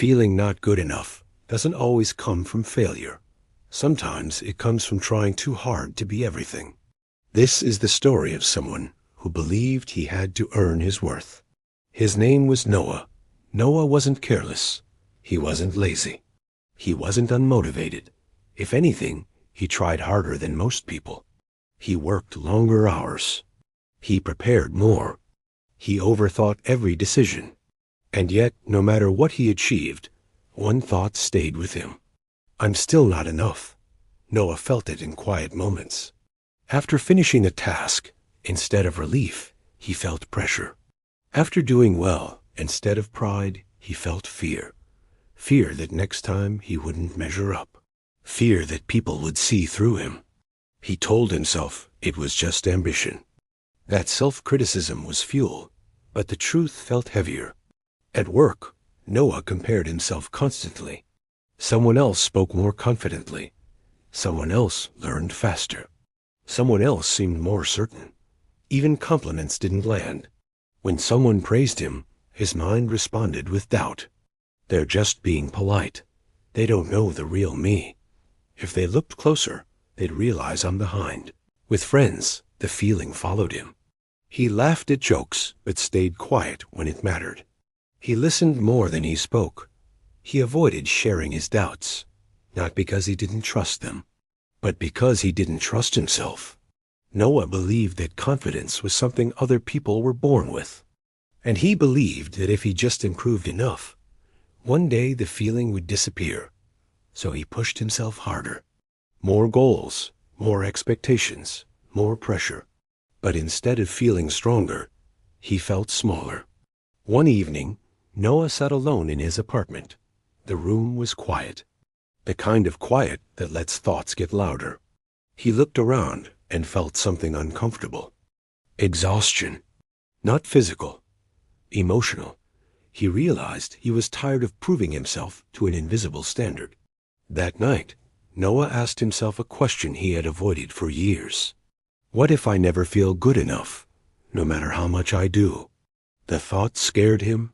Feeling not good enough doesn't always come from failure. Sometimes it comes from trying too hard to be everything. This is the story of someone who believed he had to earn his worth. His name was Noah. Noah wasn't careless. He wasn't lazy. He wasn't unmotivated. If anything, he tried harder than most people. He worked longer hours. He prepared more. He overthought every decision. And yet, no matter what he achieved, one thought stayed with him. I'm still not enough. Noah felt it in quiet moments. After finishing a task, instead of relief, he felt pressure. After doing well, instead of pride, he felt fear. Fear that next time he wouldn't measure up. Fear that people would see through him. He told himself it was just ambition. That self-criticism was fuel, but the truth felt heavier. At work, Noah compared himself constantly. Someone else spoke more confidently. Someone else learned faster. Someone else seemed more certain. Even compliments didn't land. When someone praised him, his mind responded with doubt. They're just being polite. They don't know the real me. If they looked closer, they'd realize I'm behind. With friends, the feeling followed him. He laughed at jokes, but stayed quiet when it mattered. He listened more than he spoke. He avoided sharing his doubts, not because he didn't trust them, but because he didn't trust himself. Noah believed that confidence was something other people were born with. And he believed that if he just improved enough, one day the feeling would disappear. So he pushed himself harder. More goals, more expectations, more pressure. But instead of feeling stronger, he felt smaller. One evening, Noah sat alone in his apartment. The room was quiet. The kind of quiet that lets thoughts get louder. He looked around and felt something uncomfortable. Exhaustion. Not physical. Emotional. He realized he was tired of proving himself to an invisible standard. That night, Noah asked himself a question he had avoided for years. What if I never feel good enough, no matter how much I do? The thought scared him,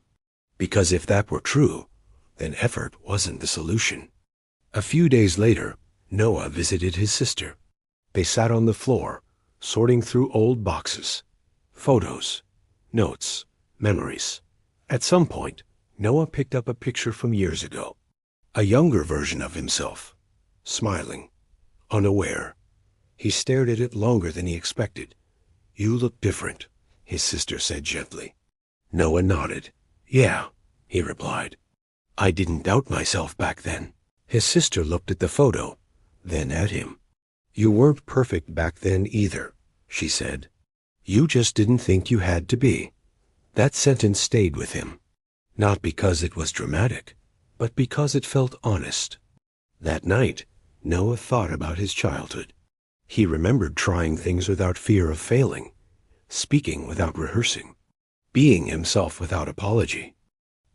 because if that were true, then effort wasn't the solution. A few days later, Noah visited his sister. They sat on the floor, sorting through old boxes, photos, notes, memories. At some point, Noah picked up a picture from years ago. A younger version of himself, smiling, unaware. He stared at it longer than he expected. You look different, his sister said gently. Noah nodded. Yeah, he replied. I didn't doubt myself back then. His sister looked at the photo, then at him. You weren't perfect back then either, she said. You just didn't think you had to be. That sentence stayed with him. Not because it was dramatic, but because it felt honest. That night, Noah thought about his childhood. He remembered trying things without fear of failing, speaking without rehearsing, being himself without apology.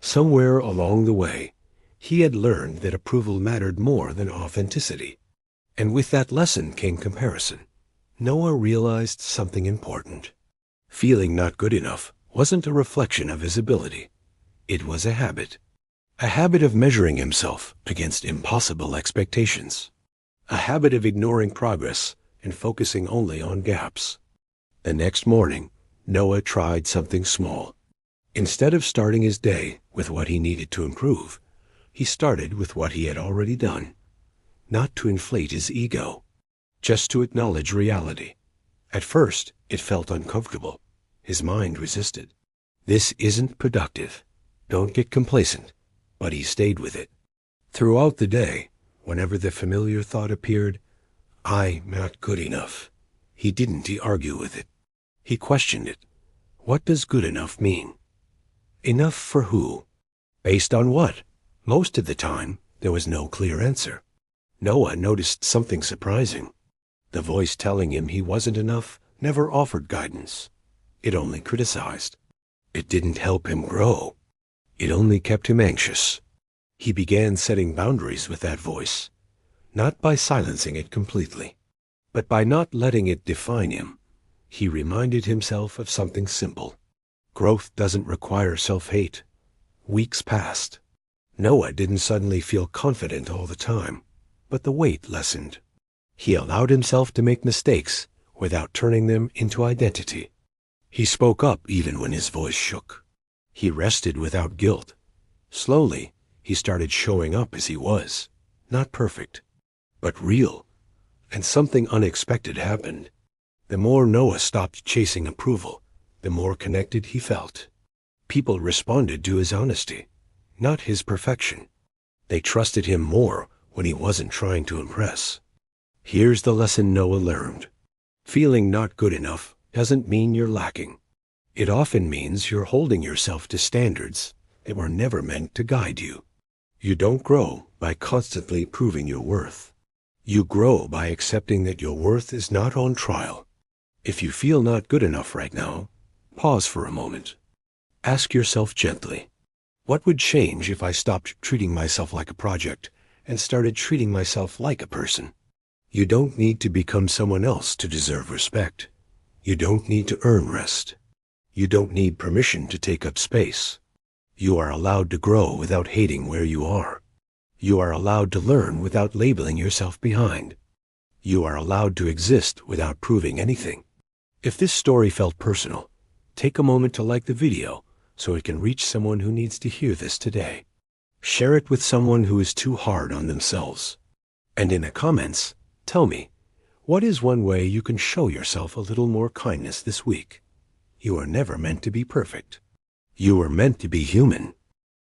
Somewhere along the way, he had learned that approval mattered more than authenticity. And with that lesson came comparison. Noah realized something important. Feeling not good enough wasn't a reflection of his ability. It was a habit of measuring himself against impossible expectations, a habit of ignoring progress and focusing only on gaps. The next morning, Noah tried something small. Instead of starting his day with what he needed to improve, he started with what he had already done. Not to inflate his ego, just to acknowledge reality. At first, it felt uncomfortable. His mind resisted. This isn't productive. Don't get complacent. But he stayed with it. Throughout the day, whenever the familiar thought appeared, I'm not good enough, he didn't argue with it. He questioned it. What does good enough mean? Enough for who? Based on what? Most of the time, there was no clear answer. Noah noticed something surprising. The voice telling him he wasn't enough never offered guidance. It only criticized. It didn't help him grow. It only kept him anxious. He began setting boundaries with that voice, not by silencing it completely, but by not letting it define him. He reminded himself of something simple. Growth doesn't require self-hate. Weeks passed. Noah didn't suddenly feel confident all the time, but the weight lessened. He allowed himself to make mistakes without turning them into identity. He spoke up even when his voice shook. He rested without guilt. Slowly, he started showing up as he was, not perfect, but real. And something unexpected happened. The more Noah stopped chasing approval, the more connected he felt. People responded to his honesty, not his perfection. They trusted him more when he wasn't trying to impress. Here's the lesson Noah learned. Feeling not good enough doesn't mean you're lacking. It often means you're holding yourself to standards that were never meant to guide you. You don't grow by constantly proving your worth. You grow by accepting that your worth is not on trial. If you feel not good enough right now, pause for a moment. Ask yourself gently, what would change if I stopped treating myself like a project and started treating myself like a person? You don't need to become someone else to deserve respect. You don't need to earn rest. You don't need permission to take up space. You are allowed to grow without hating where you are. You are allowed to learn without labeling yourself behind. You are allowed to exist without proving anything. If this story felt personal, take a moment to like the video so it can reach someone who needs to hear this today. Share it with someone who is too hard on themselves. And in the comments, tell me, what is one way you can show yourself a little more kindness this week? You are never meant to be perfect. You are meant to be human.